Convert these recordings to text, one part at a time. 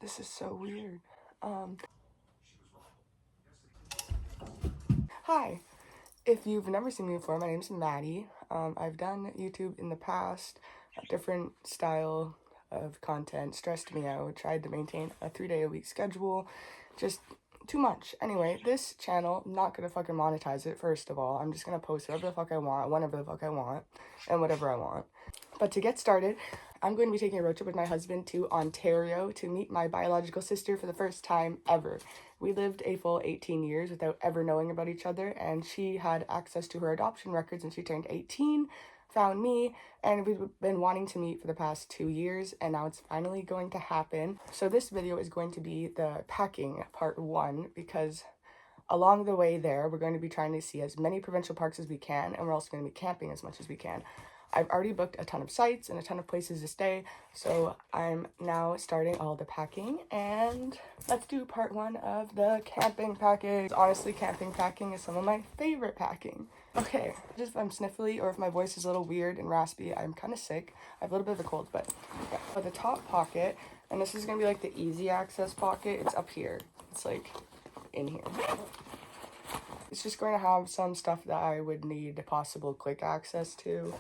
This is so weird. Hi. If you've never seen me before, my name's Maddie. I've done YouTube in the past. A different style of content stressed me out. Tried to maintain a 3-day-a-week schedule. Just too much. Anyway, this channel, I'm not gonna fucking monetize it, first of all. I'm just gonna post whatever the fuck I want, whenever the fuck I want, and whatever I want. But to get started, I'm going to be taking a road trip with my husband to Ontario to meet my biological sister for the first time ever. We lived a full 18 years without ever knowing about each other, and she had access to her adoption records when she turned 18, found me, and we've been wanting to meet for the past 2 years, and now it's finally going to happen. So this video is going to be the packing part 1, because along the way there, we're going to be trying to see as many provincial parks as we can, and we're also going to be camping as much as we can. I've already booked a ton of sites and a ton of places to stay, so I'm now starting all the packing, and let's do part 1 of the camping packing. Honestly, camping packing is some of my favorite packing. Okay, just if I'm sniffly or if my voice is a little weird and raspy, I'm kind of sick. I have a little bit of a cold, but yeah. For the top pocket, and this is going to be like the easy access pocket, it's up here. It's like in here. It's just going to have some stuff that I would need possible quick access to.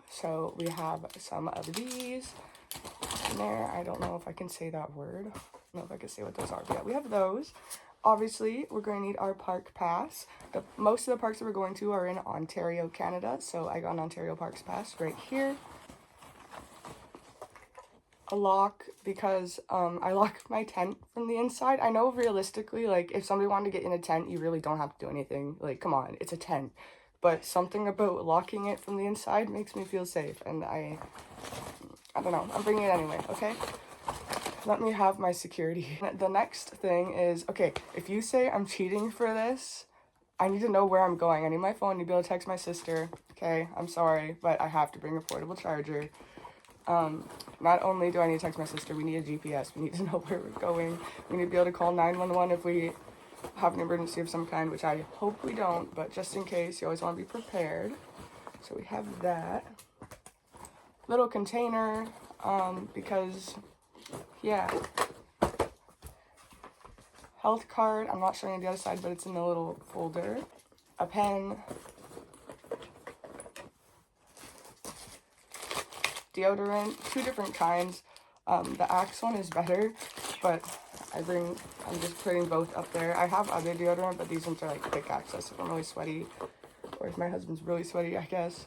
So we have some of these in there. I don't know if I can say that word. I don't know if I can say what those are, but yeah, we have those. Obviously, we're going to need our park pass. Most of the parks that we're going to are in Ontario, Canada, so I got an Ontario Parks Pass right here. A lock, because I lock my tent from the inside. I know realistically, like, if somebody wanted to get in a tent, you really don't have to do anything. Like, come on, it's a tent. But something about locking it from the inside makes me feel safe, and I don't know, I'm bringing it anyway, okay? Let me have my security. The next thing is, okay, if you say I'm cheating for this, I need to know where I'm going. I need my phone to be able to text my sister, okay? I'm sorry, but I have to bring a portable charger. Not only do I need to text my sister, we need a GPS. We need to know where we're going. We need to be able to call 911 if we have an emergency of some kind, which I hope we don't, but just in case, you always want to be prepared. So we have that little container, because, yeah, health card, I'm not showing you the other side, but it's in the little folder. A pen, deodorant, 2 different kinds. The Axe one is better, but I'm just putting both up there. I have other deodorant, but these ones are like quick access if I'm really sweaty, or if my husband's really sweaty, I guess.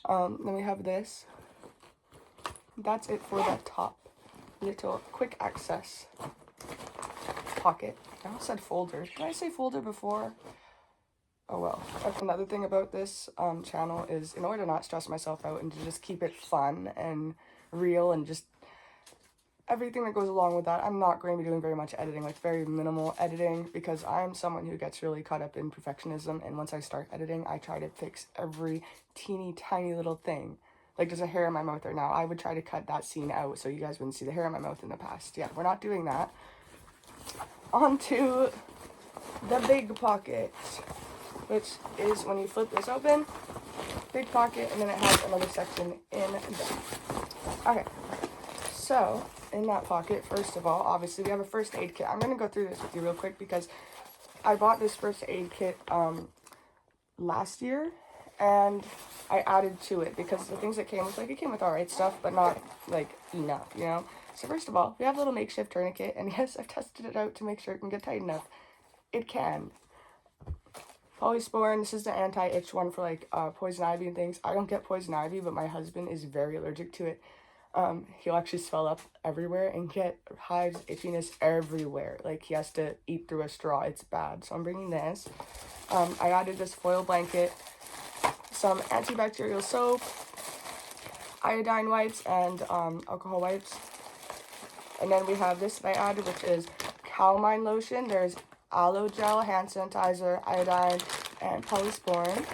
Then we have this. That's it for the top little quick access pocket. I almost said folder. Did I say folder before? Oh well. Another thing about this channel is, in order to not stress myself out and to just keep it fun and real and just everything that goes along with that, I'm not going to be doing very much editing, like very minimal editing, because I'm someone who gets really caught up in perfectionism, and once I start editing, I try to fix every teeny tiny little thing. Like, there's a hair in my mouth right now. I would try to cut that scene out so you guys wouldn't see the hair in my mouth in the past. Yeah, we're not doing that. On to the big pocket, which is when you flip this open, big pocket, and then it has another section in there. Okay, so in that pocket, first of all, obviously we have a first aid kit. I'm going to go through this with you real quick because I bought this first aid kit last year, and I added to it because the things that came with, like, it came with alright stuff, but not, like, enough, you know? So first of all, we have a little makeshift tourniquet, and yes, I've tested it out to make sure it can get tight enough. It can. Polysporin, this is the anti-itch one for, like, poison ivy and things. I don't get poison ivy, but my husband is very allergic to it. He'll actually swell up everywhere and get hives, itchiness everywhere. Like, he has to eat through a straw. It's bad. So I'm bringing this. I added this foil blanket, some antibacterial soap, iodine wipes, and alcohol wipes. And then we have this that I added, which is calamine lotion. There's aloe gel, hand sanitizer, iodine, and polysporin.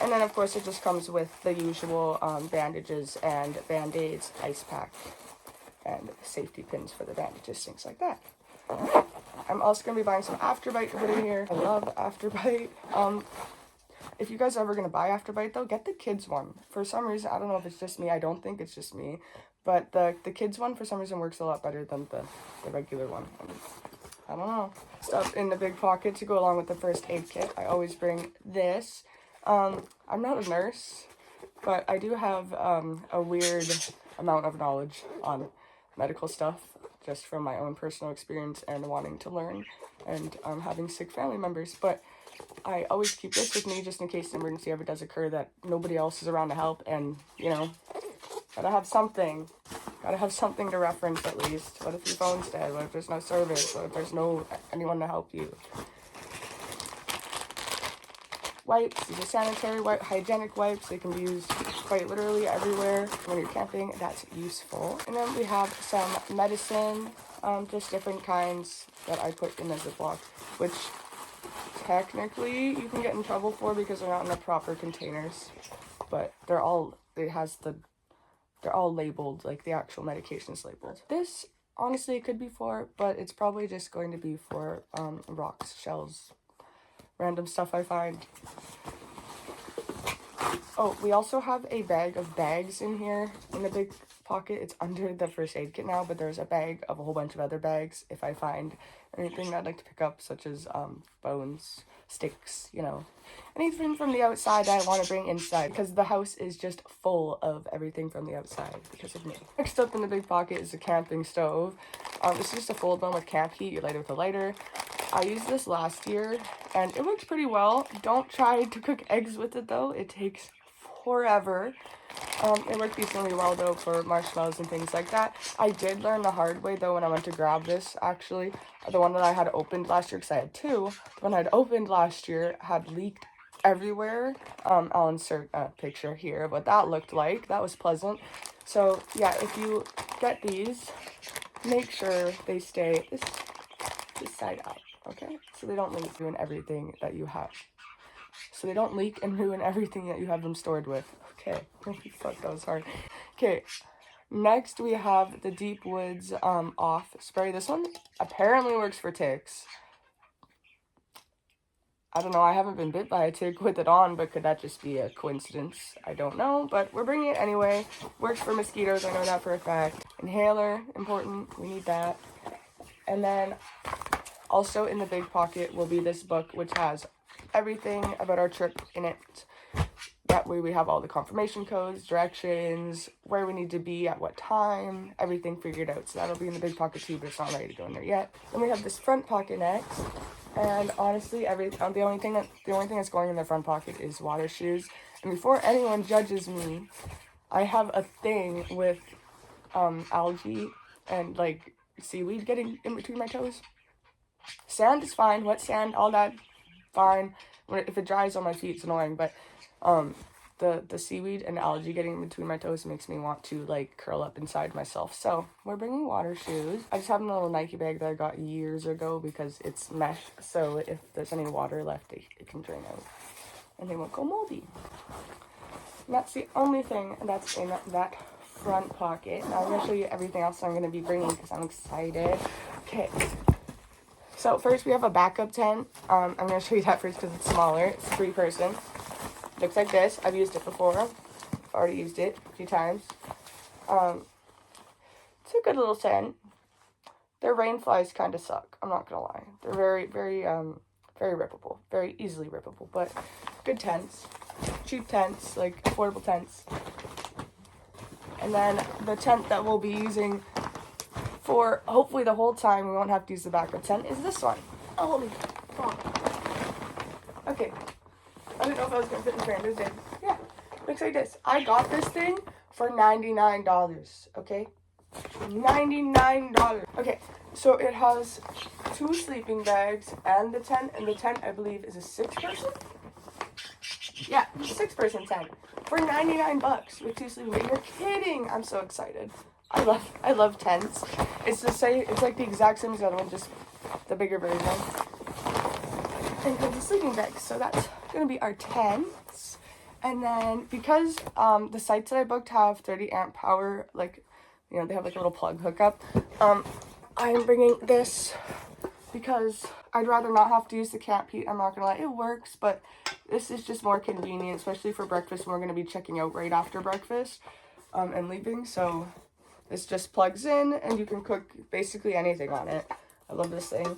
And then, of course, it just comes with the usual bandages and band-aids, ice pack, and safety pins for the bandages, things like that. I'm also going to be buying some Afterbite to put in here. I love Afterbite. If you guys are ever gonna buy Afterbite though, get the kids one. For some reason, I don't know if it's just me, I don't think it's just me, but the kids one for some reason works a lot better than the regular one. I don't know. Stuff in the big pocket to go along with the first aid kit. I always bring this. I'm not a nurse, but I do have a weird amount of knowledge on medical stuff, just from my own personal experience and wanting to learn, and having sick family members. But I always keep this with me just in case an emergency ever does occur that nobody else is around to help, and, you know, gotta have something. Gotta have something to reference at least. What if your phone's dead? What if there's no service? What if there's no anyone to help you? Wipes. These are sanitary, hygienic wipes. They can be used quite literally everywhere when you're camping. That's useful. And then we have some medicine, just different kinds that I put in a Ziploc, which technically you can get in trouble for because they're not in the proper containers. But they're all labeled, like the actual medication is labeled. This, honestly, it could be for, but it's probably just going to be for rocks, shells, random stuff I find. Oh, we also have a bag of bags in here in the big pocket. It's under the first aid kit now, but there's a bag of a whole bunch of other bags if I find anything that I'd like to pick up, such as bones, sticks, you know, anything from the outside that I want to bring inside, because the house is just full of everything from the outside because of me. Next up in the big pocket is a camping stove. This is just a fold one with camp heat. You light it with a lighter. I used this last year and it works pretty well. Don't try to cook eggs with it though. It takes forever. It worked decently well though for marshmallows and things like that. I did learn the hard way though when I went to grab this, actually. The one that I had opened last year, because I had two. The one I had opened last year had leaked everywhere. I'll insert a picture here of what that looked like. That was pleasant. So yeah, if you get these, make sure they stay this side up, okay? So they don't leak and ruin everything that you have. So they don't leak and ruin everything that you have them stored with. Okay, holy fuck, that was hard. Okay, next we have the Deep Woods off spray. This one apparently works for ticks. I don't know, I haven't been bit by a tick with it on, but could that just be a coincidence? I don't know, but we're bringing it anyway. Works for mosquitoes, I know that for a fact. Inhaler, important, we need that. And then also in the big pocket will be this book, which has everything about our trip in it. That way we have all the confirmation codes, directions, where we need to be at what time, everything figured out. So that'll be in the big pocket too, but it's not ready to go in there yet. Then we have this front pocket next. And honestly, the only thing that's going in the front pocket is water shoes. And before anyone judges me, I have a thing with algae and like seaweed getting in between my toes. Sand is fine, wet sand, all that, fine. If it dries on my feet, it's annoying, but the seaweed and algae getting in between my toes makes me want to like curl up inside myself. So we're bringing water shoes. I just have a little Nike bag that I got years ago because it's mesh, so if there's any water left, it can drain out and they won't go moldy. And that's the only thing that's in that front pocket. Now I'm going to show you everything else I'm going to be bringing because I'm excited. Okay. So first we have a backup tent. I'm going to show you that first because it's smaller. It's 3-person. Looks like this. I've used it before. I've already used it a few times. It's a good little tent. Their rain flies kind of suck. I'm not going to lie. They're very, very, very rippable. Very easily rippable. But good tents. Cheap tents. Like affordable tents. And then the tent that we'll be using for hopefully the whole time, we won't have to use the backup tent, is this one. Oh, holy fuck. Okay. I didn't know if I was going to fit in the frame, but it did. Yeah, looks like this. I got this thing for $99, okay? $99. Okay, so it has 2 sleeping bags and the tent I believe is a 6-person? Yeah, 6-person tent for $99 with 2 sleeping bags. You're kidding! I'm so excited. I love tents. It's like the exact same as the other one, just the bigger version. And it's a sleeping bag, so that's gonna be our tents. And then because the sites that I booked have 30 amp power, like, you know, they have like a little plug hookup, I'm bringing this because I'd rather not have to use the camp heat. I'm not gonna lie, it works, but this is just more convenient, especially for breakfast when we're going to be checking out right after breakfast and leaving. So this just plugs in and you can cook basically anything on it. I love this thing.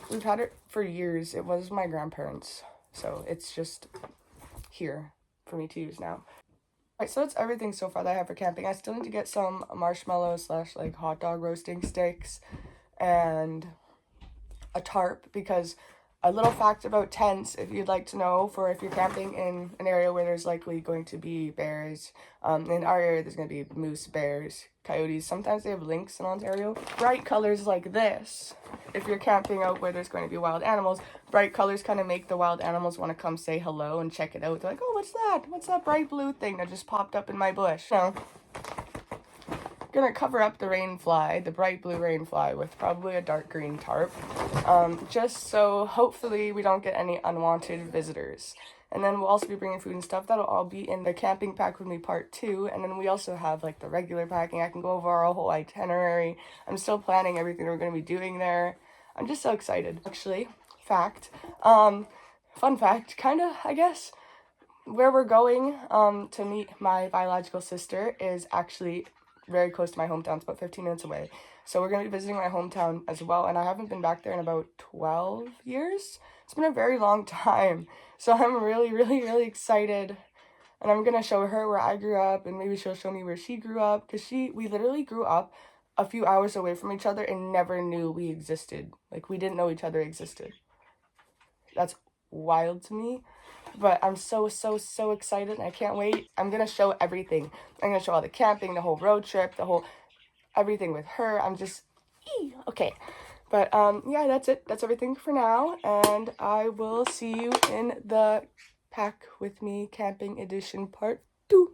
We've had it for years. It was my grandparents, so it's just here for me to use now. Alright, so that's everything so far that I have for camping. I still need to get some marshmallows / like hot dog roasting sticks and a tarp, because a little fact about tents, if you'd like to know, for if you're camping in an area where there's likely going to be bears, in our area there's going to be moose, bears, coyotes, sometimes they have lynx in Ontario. Bright colors like this, if you're camping out where there's going to be wild animals, bright colors kind of make the wild animals want to come say hello and check it out. They're like, oh, what's that? What's that bright blue thing that just popped up in my bush? No. Gonna cover up the rainfly, the bright blue rainfly, with probably a dark green tarp, just so hopefully we don't get any unwanted visitors. And then we'll also be bringing food and stuff. That'll all be in the camping pack with me part 2. And then we also have like the regular packing. I can go over our whole itinerary. I'm still planning everything we're going to be doing there. I'm just so excited. Actually, fun fact, kind of, I guess, where we're going to meet my biological sister is actually very close to my hometown. It's about 15 minutes away. So we're going to be visiting my hometown as well. And I haven't been back there in about 12 years. It's been a very long time. So I'm really, really, really excited. And I'm going to show her where I grew up. And maybe she'll show me where she grew up. Because we literally grew up a few hours away from each other and never knew we existed. Like, we didn't know each other existed. That's wild to me. But I'm so, so, so excited. I can't wait. I'm going to show everything. I'm going to show all the camping, the whole road trip, everything with her. I'm just, okay. But, yeah, that's it. That's everything for now. And I will see you in the Pack With Me Camping Edition Part 2.